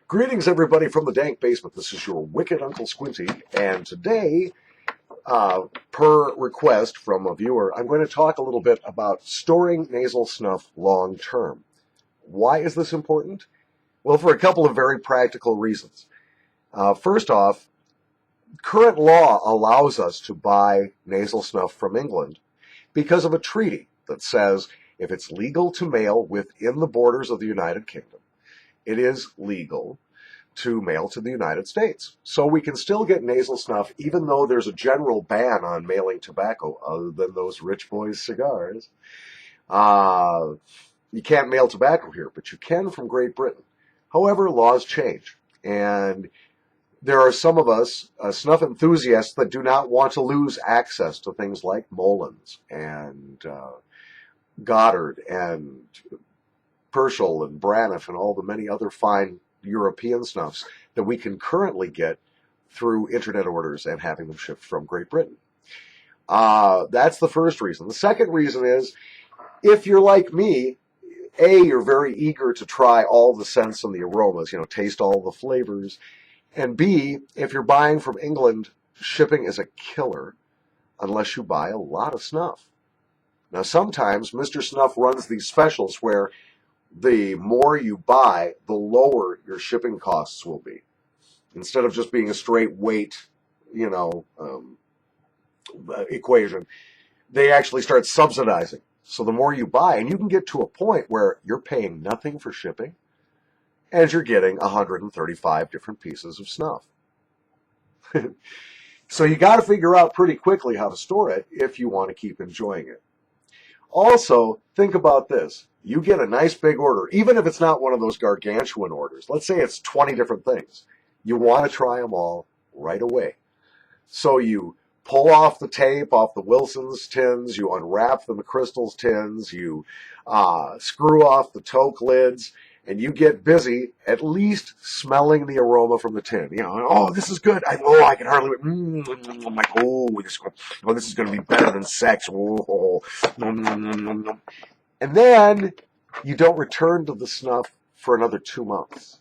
Greetings, everybody, from the dank basement. This is your wicked Uncle Squinty, and today, per request from a viewer, I'm going to talk a little bit about storing nasal snuff long term. Why is this important? Well, for a couple of very practical reasons. First off, current law allows us to buy nasal snuff from England because of a treaty that says if it's legal to mail within the borders of the United Kingdom, it is legal to mail to the United States. So we can still get nasal snuff even though there's a general ban on mailing tobacco other than those rich boys' cigars. You can't mail tobacco here, but you can from Great Britain. However, laws change, and there are some of us, snuff enthusiasts, that do not want to lose access to things like Mullins and Goddard and Purcell and Braniff and all the many other fine European snuffs that we can currently get through internet orders and having them shipped from Great Britain. That's the first reason. The second reason is, if you're like me, A, you're very eager to try all the scents and the aromas, taste all the flavors, and B, if you're buying from England, shipping is a killer unless you buy a lot of snuff. Now, sometimes Mr. Snuff runs these specials where the more you buy, the lower your shipping costs will be. Instead of just being a straight weight, equation, they actually start subsidizing. So the more you buy, and you can get to a point where you're paying nothing for shipping, and you're getting 135 different pieces of snuff. So you got to figure out pretty quickly how to store it if you want to keep enjoying it. Also, think about this. You get a nice big order, even if it's not one of those gargantuan orders. Let's say it's 20 different things. You want to try them all right away. So you pull off the tape off the Wilson's tins, you unwrap the McChrystal's tins, you screw off the toque lids, and you get busy at least smelling the aroma from the tin. Oh, this is good. I can hardly wait. I'm like, this is going to be better than sex. And then you don't return to the snuff for another 2 months.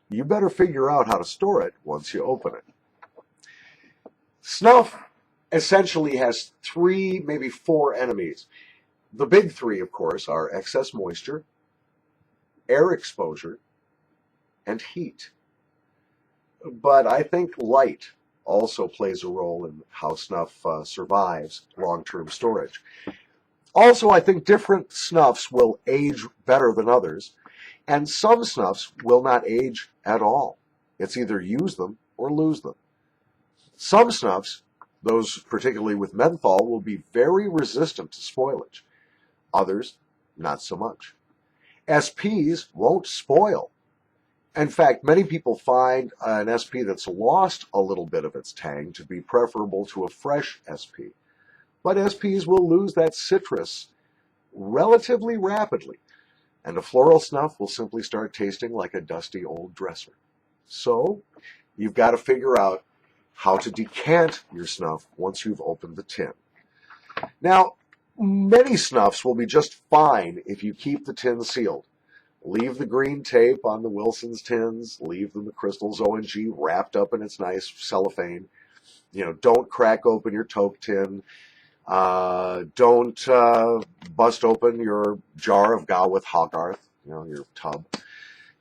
You better figure out how to store it once you open it. Snuff essentially has 3, maybe 4 enemies. The big 3, of course, are excess moisture, air exposure, and heat. But I think light also plays a role in how snuff survives long-term storage. Also, I think different snuffs will age better than others, and some snuffs will not age at all. It's either use them or lose them. Some snuffs, those particularly with menthol, will be very resistant to spoilage. Others, not so much. SPs won't spoil. In fact, many people find an SP that's lost a little bit of its tang to be preferable to a fresh SP. But SPs will lose that citrus relatively rapidly, and a floral snuff will simply start tasting like a dusty old dresser. So, you've got to figure out how to decant your snuff once you've opened the tin. Now, many snuffs will be just fine if you keep the tin sealed. Leave the green tape on the Wilson's tins, leave the McChrystal's ONG wrapped up in its nice cellophane. Don't crack open your toque tin. Don't bust open your jar of Gawith Hogarth, your tub.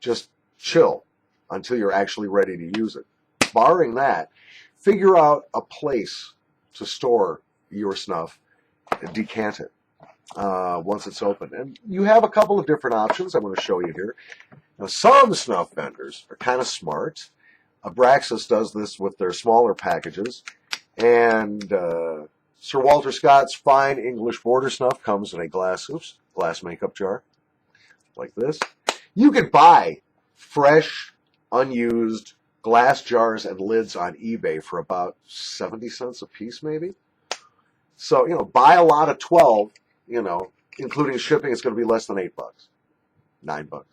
Just chill until you're actually ready to use it. Barring that, figure out a place to store your snuff and decant it once it's open. And you have a couple of different options I'm going to show you here. Now, some snuff vendors are kind of smart. Abraxas does this with their smaller packages, and Sir Walter Scott's fine English border snuff comes in a glass makeup jar, like this. You could buy fresh, unused glass jars and lids on eBay for about 70 cents a piece, maybe. So, buy a lot of 12, including shipping, it's going to be less than $8, $9.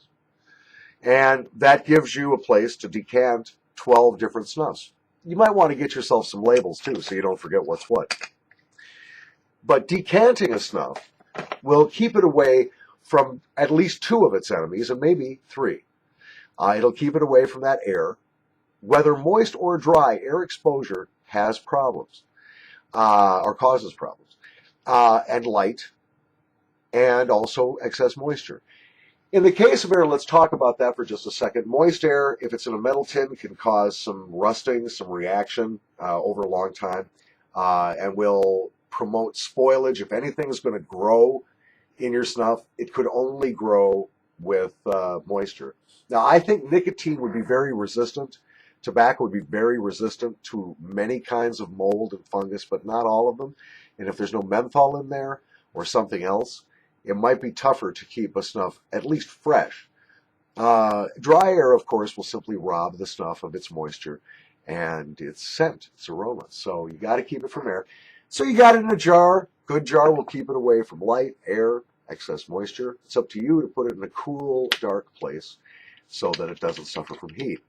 And that gives you a place to decant 12 different snuffs. You might want to get yourself some labels, too, so you don't forget what's what. But decanting a snuff will keep it away from at least 2 of its enemies, and maybe 3. It'll keep it away from that air. Whether moist or dry, air exposure has problems, or causes problems, and light, and also excess moisture. In the case of air, let's talk about that for just a second. Moist air, if it's in a metal tin, can cause some rusting, some reaction over a long time, and will promote spoilage. If anything is going to grow in your snuff, it could only grow with moisture. Now, I think nicotine would be very resistant. Tobacco would be very resistant to many kinds of mold and fungus, but not all of them. And if there's no menthol in there or something else, it might be tougher to keep a snuff at least fresh. Dry air, of course, will simply rob the snuff of its moisture and its scent, its aroma. So you got to keep it from air. So you got it in a jar. Good jar will keep it away from light, air, excess moisture. It's up to you to put it in a cool, dark place so that it doesn't suffer from heat.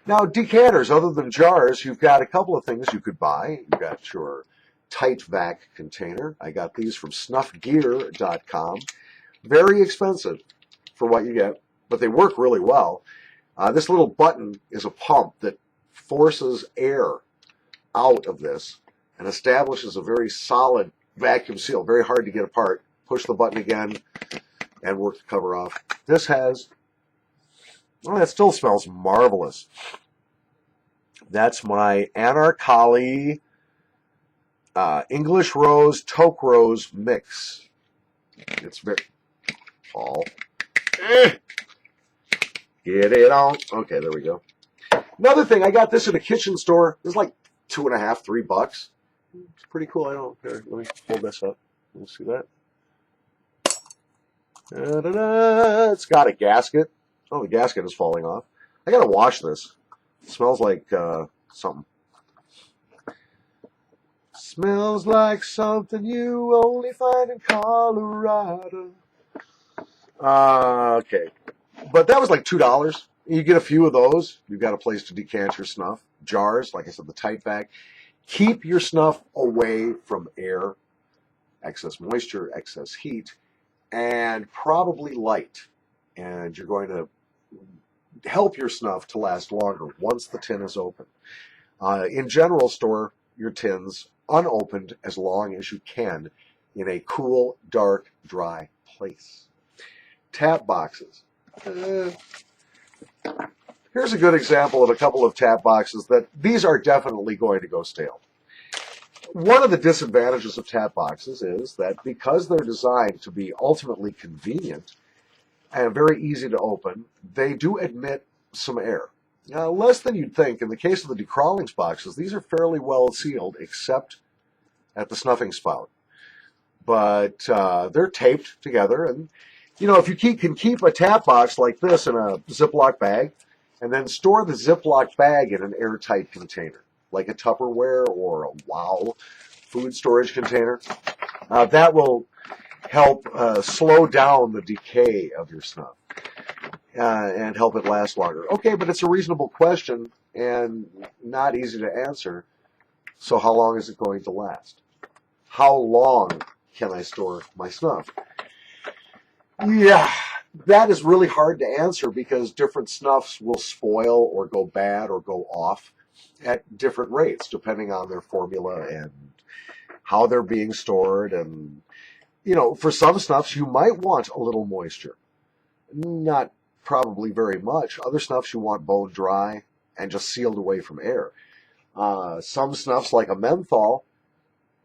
Now, decanters, other than jars, you've got a couple of things you could buy. You've got your tight vac container. I got these from snuffgear.com. Very expensive for what you get, but they work really well. This little button is a pump that forces air out of this and establishes a very solid vacuum seal, very hard to get apart. Push the button again and work the cover off. This has, well, that still smells marvelous. That's my Anarchali English Rose, Toke Rose mix. It's very, Paul. Get it on. Okay, there we go. Another thing, I got this at a kitchen store. It was like $2.50, $3. It's pretty cool. I don't care. Let me hold this up. You see that? Da-da-da. It's got a gasket. Oh, the gasket is falling off. I gotta wash this. It smells like something. Smells like something you only find in Colorado. Okay. But that was like $2. You get a few of those. You've got a place to decant your snuff. Jars, like I said, the tight bag. Keep your snuff away from air, excess moisture, excess heat, and probably light. And you're going to help your snuff to last longer once the tin is open. In general, store your tins unopened as long as you can in a cool, dark, dry place. Tap boxes. Here's a good example of a couple of tap boxes that these are definitely going to go stale. One of the disadvantages of tap boxes is that because they're designed to be ultimately convenient and very easy to open, they do admit some air. Now, less than you'd think. In the case of the decrawlings boxes, these are fairly well sealed, except at the snuffing spout. But they're taped together, and you know, if you can keep a tap box like this in a Ziploc bag, and then store the Ziploc bag in an airtight container, like a Tupperware or a Wow food storage container, that will help slow down the decay of your snuff and help it last longer. Okay, but it's a reasonable question and not easy to answer. So how long is it going to last? How long can I store my snuff? Yeah, that is really hard to answer because different snuffs will spoil or go bad or go off at different rates depending on their formula and how they're being stored. And, you know, for some snuffs, you might want a little moisture. Not probably very much. Other snuffs you want bone dry and just sealed away from air. Some snuffs, like a menthol,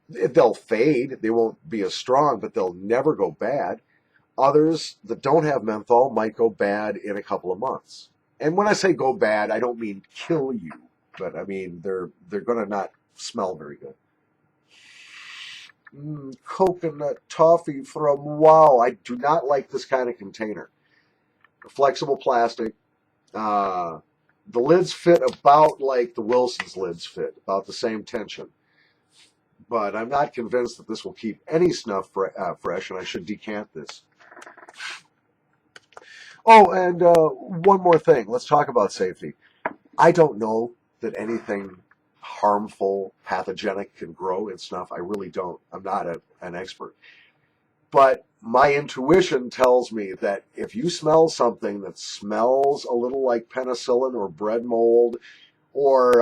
they'll fade. They won't be as strong, but they'll never go bad. Others that don't have menthol might go bad in a couple of months. And when I say go bad, I don't mean kill you, but I mean they're going to not smell very good. Coconut toffee from Wow. I do not like this kind of container. Flexible plastic. The lids fit about like the Wilson's lids fit, about the same tension. But I'm not convinced that this will keep any snuff fresh, and I should decant this. Oh, and one more thing. Let's talk about safety. I don't know that anything harmful, pathogenic can grow in snuff. I really don't. I'm not an expert. But my intuition tells me that if you smell something that smells a little like penicillin or bread mold or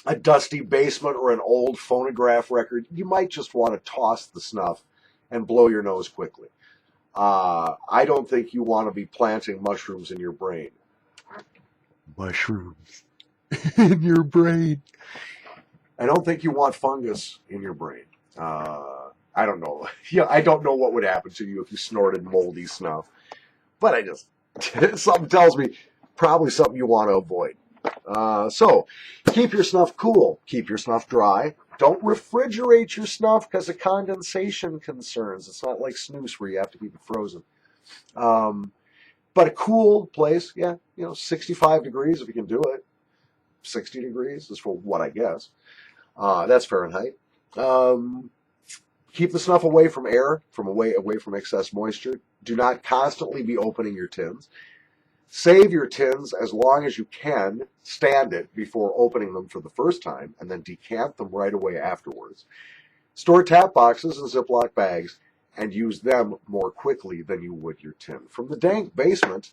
a dusty basement or an old phonograph record, you might just want to toss the snuff and blow your nose quickly. I don't think you want to be planting mushrooms in your brain. Mushrooms in your brain. I don't think you want fungus in your brain. I don't know. Yeah, I don't know what would happen to you if you snorted moldy snuff. But I just, something tells me probably something you want to avoid. So, keep your snuff cool. Keep your snuff dry. Don't refrigerate your snuff because of condensation concerns. It's not like snus where you have to keep it frozen. But a cool place, yeah, 65 degrees if you can do it. 60 degrees is for what I guess. That's Fahrenheit. Keep the snuff away from air, away from excess moisture. Do not constantly be opening your tins. Save your tins as long as you can, stand it before opening them for the first time, and then decant them right away afterwards. Store tap boxes in Ziploc bags and use them more quickly than you would your tin. From the dank basement,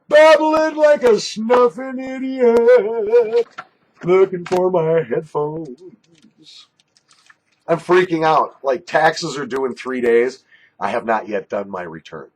babbling like a snuffing idiot, looking for my headphones. I'm freaking out. Like, taxes are due in 3 days. I have not yet done my return.